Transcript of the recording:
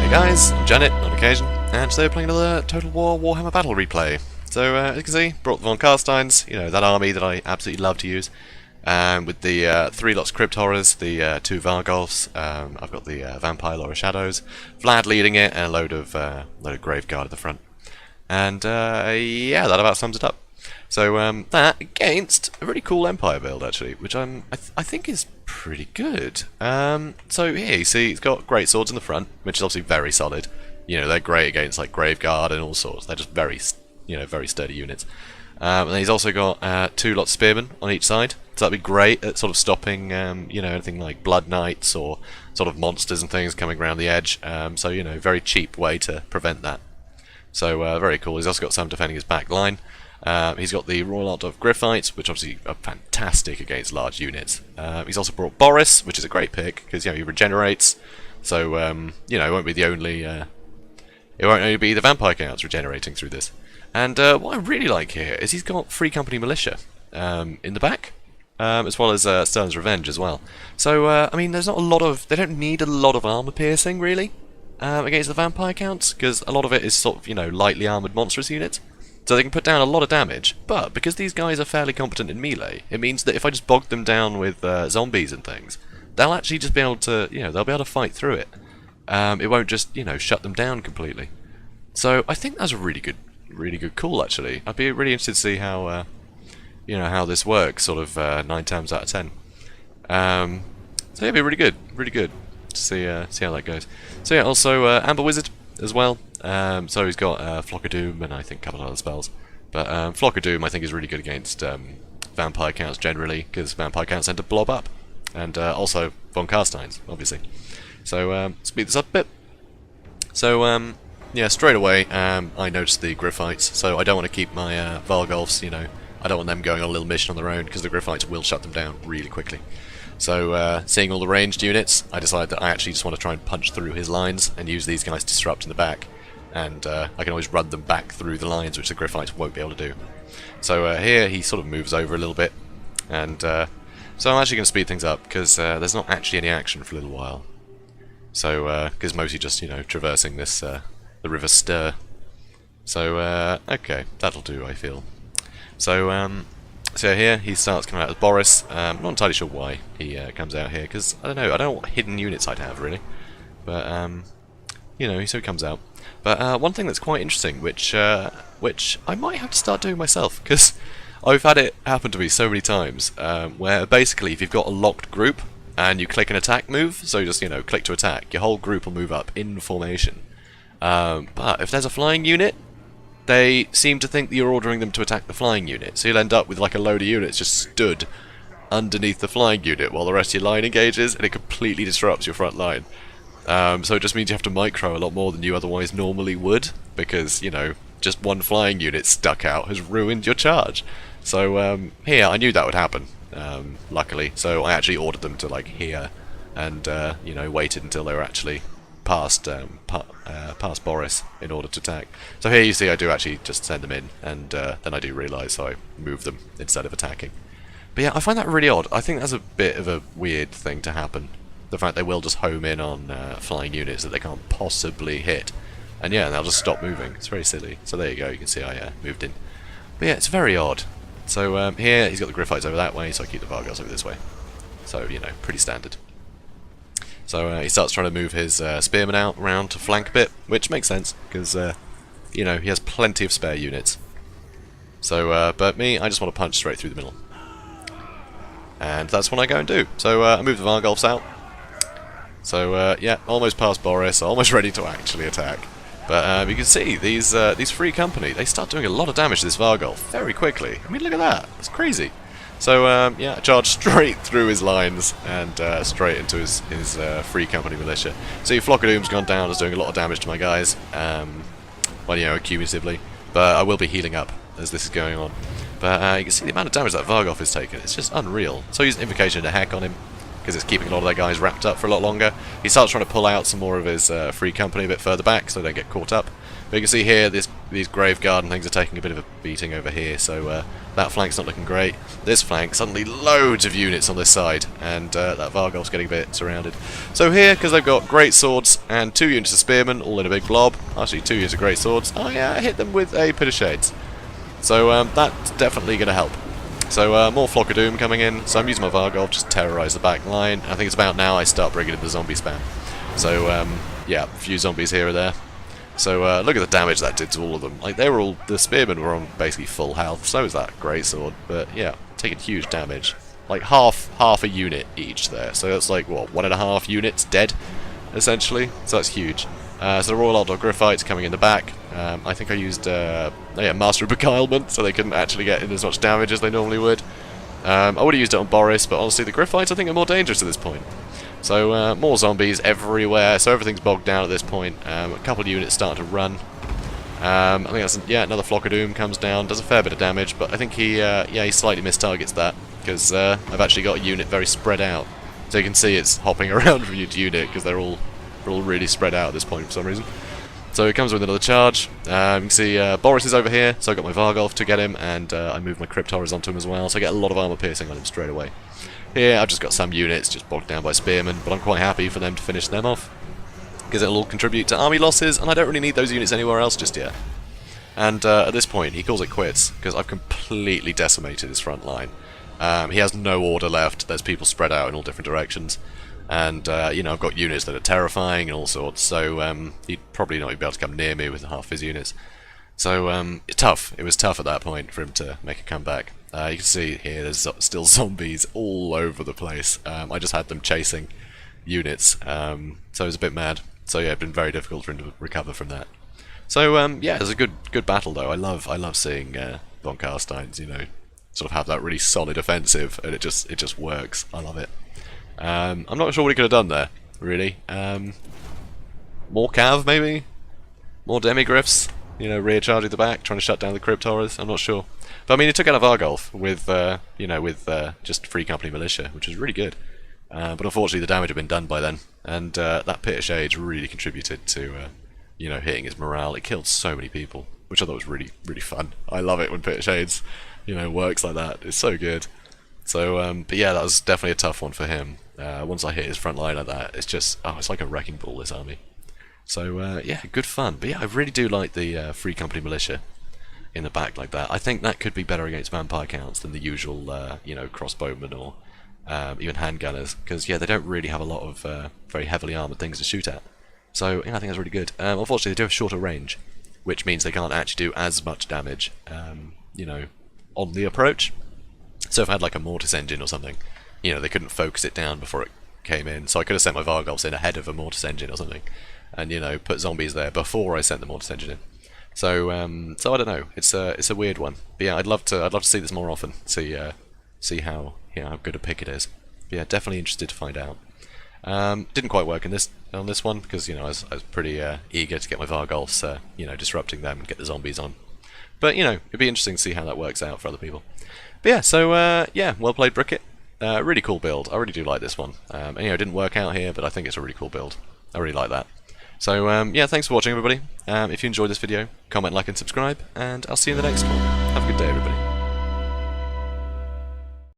Hey guys, I'm Janet, on occasion, and today we're playing another Total War Warhammer Battle Replay. So, as you can see, brought the von Carsteins, that army that I absolutely love to use, with the 3 lots of Crypt Horrors, the 2 Vargolfs, I've got the Vampire Laura Shadows, Vlad leading it, and a load of Graveguard at the front. And, yeah, that about sums it up. So, that against a really cool Empire build, actually, which I think is pretty good. So here you see he's got great swords in the front, which is obviously very solid. They're great against like Graveguard and all sorts. They're just very, very sturdy units. And then he's also got 2 lots of spearmen on each side, so that'd be great at sort of stopping, anything like Blood Knights or sort of monsters and things coming around the edge. So very cheap way to prevent that. So very cool. He's also got some defending his back line. He's got the Royal Art of Gryphites, which obviously are fantastic against large units. He's also brought Boris, which is a great pick because he regenerates. So it won't be the only. It won't only be the vampire counts regenerating through this. And what I really like here is he's got Free Company Militia in the back, as well as Stern's Revenge as well. So I mean, there's not a lot of. They don't need a lot of armor piercing really against the vampire counts because a lot of it is sort of lightly armored monstrous units. So they can put down a lot of damage, but because these guys are fairly competent in melee, it means that if I just bog them down with zombies and things, they'll actually just be able to, they'll be able to fight through it. It won't just, shut them down completely. So I think that's a really good call actually. I'd be really interested to see how, how this works, sort of 9 times out of 10. So yeah, it'd be really good to see how that goes. So yeah, also Amber Wizard as well. So he's got Flock of Doom and I think a couple of other spells. But Flock of Doom I think is really good against vampire counts generally, because vampire counts tend to blob up. And also von Carsteins, obviously. So speed this up a bit. So yeah, straight away I noticed the Gryphites, so I don't want to keep my Vargolfs, I don't want them going on a little mission on their own, because the Gryphites will shut them down really quickly. So, seeing all the ranged units, I decided that I actually just want to try and punch through his lines and use these guys to disrupt in the back. And I can always run them back through the lines, which the Gryphites won't be able to do. So here he sort of moves over a little bit. And so I'm actually going to speed things up, because there's not actually any action for a little while. So, because mostly just, traversing this, the River Ster. So, okay, that'll do, I feel. So, so here he starts coming out as Boris. I'm not entirely sure why he comes out here, because I don't know what hidden units I'd have really. But so he comes out. But one thing that's quite interesting, which I might have to start doing myself, because I've had it happen to me so many times, where basically if you've got a locked group and you click an attack move, so just click to attack, your whole group will move up in formation. But if there's a flying unit, they seem to think that you're ordering them to attack the flying unit, so you'll end up with like a load of units just stood underneath the flying unit while the rest of your line engages, and it completely disrupts your front line. So it just means you have to micro a lot more than you otherwise normally would, because, just one flying unit stuck out has ruined your charge. So here, I knew that would happen, luckily, so I actually ordered them to like here, and waited until they were actually past Boris in order to attack. So here you see I do actually just send them in, and then I do realise, so I move them instead of attacking. But yeah, I find that really odd. I think that's a bit of a weird thing to happen. The fact they will just home in on flying units that they can't possibly hit. And yeah, they'll just stop moving. It's very silly. So there you go, you can see I moved in. But yeah, it's very odd. So here he's got the Gryphites over that way, so I keep the Vargolfs over this way. So, pretty standard. So he starts trying to move his spearmen out around to flank a bit, which makes sense, because, he has plenty of spare units. So, but me, I just want to punch straight through the middle. And that's what I go and do. So I move the Vargolfs out. So, yeah, almost past Boris, almost ready to actually attack. But you can see, these Free Company, they start doing a lot of damage to this Vargolf very quickly. I mean, look at that, it's crazy. So, yeah, charge straight through his lines and straight into his Free Company Militia. See, Flock of Doom's gone down, is doing a lot of damage to my guys, well, cumulatively. But I will be healing up as this is going on. But you can see the amount of damage that Vargolf has taken, it's just unreal. So he's Invocation to Heck on him, because it's keeping a lot of their guys wrapped up for a lot longer. He starts trying to pull out some more of his Free Company a bit further back, so they don't get caught up. But you can see here, these Grave Guard and things are taking a bit of a beating over here, so that flank's not looking great. This flank, suddenly loads of units on this side, and that Vargolf's getting a bit surrounded. So here, because they've got great swords and 2 units of spearmen, all in a big blob, actually 2 units of great swords, I hit them with a Pit of Shades. So that's definitely going to help. So more Flock of Doom coming in, so I'm using my Vargolf just to terrorise the back line. I think it's about now I start bringing in the zombie spam. So yeah, a few zombies here or there. So look at the damage that did to all of them. Like they were all, the spearmen were on basically full health. So is that greatsword, but yeah, taking huge damage. Like half a unit each there. So that's like what, 1.5 units dead, essentially. So that's huge. So the Royal Outlaw Gryphites coming in the back. I think I used Master of Beguilement, so they couldn't actually get in as much damage as they normally would. I would have used it on Boris, but honestly the Gryphites I think are more dangerous at this point. So more zombies everywhere, so everything's bogged down at this point. A couple of units starting to run. I think that's, yeah, another Flock of Doom comes down, does a fair bit of damage, but I think he slightly mistargets that, because I've actually got a unit very spread out. So you can see it's hopping around from unit to unit, because they're all really spread out at this point for some reason. So he comes with another charge. You can see Boris is over here, so I got my Vargolf to get him, and I moved my Crypt Horrors onto him as well, so I get a lot of armor piercing on him straight away. Here I've just got some units just bogged down by spearmen, but I'm quite happy for them to finish them off, because it'll all contribute to army losses, and I don't really need those units anywhere else just yet. And at this point he calls it quits, because I've completely decimated his front line. He has no order left, there's people spread out in all different directions. And, you know, I've got units that are terrifying and all sorts, so he'd probably not be able to come near me with half his units. So, it's tough. It was tough at that point for him to make a comeback. You can see here there's still zombies all over the place. I just had them chasing units, so it was a bit mad. So yeah, it's been very difficult for him to recover from that. So, yeah, it was a good battle though. I love seeing Von Carstein's, you know, sort of have that really solid offensive, and it just works. I love it. I'm not sure what he could have done there, really. More cav, maybe? More demigryphs? You know, rear charging the back, trying to shut down the Crypt Horrors? I'm not sure. But I mean, he took out a Vargolf with, you know, with just Free Company Militia, which was really good. But unfortunately, the damage had been done by then, and that Pit of Shades really contributed to, you know, hitting his morale. It killed so many people, which I thought was really fun. I love it when Pit of Shades, you know, works like that. It's so good. So, but yeah, that was definitely a tough one for him. Once I hit his front line like that, it's just, oh, it's like a wrecking ball, this army. So, yeah, good fun. But yeah, I really do like the Free Company Militia in the back like that. I think that could be better against vampire counts than the usual, you know, crossbowmen or even handgunners, because, yeah, they don't really have a lot of very heavily armoured things to shoot at. So, yeah, I think that's really good. Unfortunately, they do have shorter range, which means they can't actually do as much damage, you know, on the approach. So if I had like a mortis engine or something, you know, they couldn't focus it down before it came in, so I could have sent my Vargolfs in ahead of a mortis engine or something, and, you know, put zombies there before I sent the mortis engine in. So, so I don't know. It's a weird one. But yeah, I'd love to see this more often. See how, you know, how good a pick it is. But yeah, definitely interested to find out. Didn't quite work on this one because, you know, I was pretty eager to get my Vargolfs, you know, disrupting them and get the zombies on. But, you know, it'd be interesting to see how that works out for other people. But yeah, so yeah, well played, Bricket. Really cool build. I really do like this one. And, you know, it didn't work out here, but I think it's a really cool build. I really like that. So, yeah, thanks for watching, everybody. If you enjoyed this video, comment, like, and subscribe, and I'll see you in the next one. Have a good day, everybody.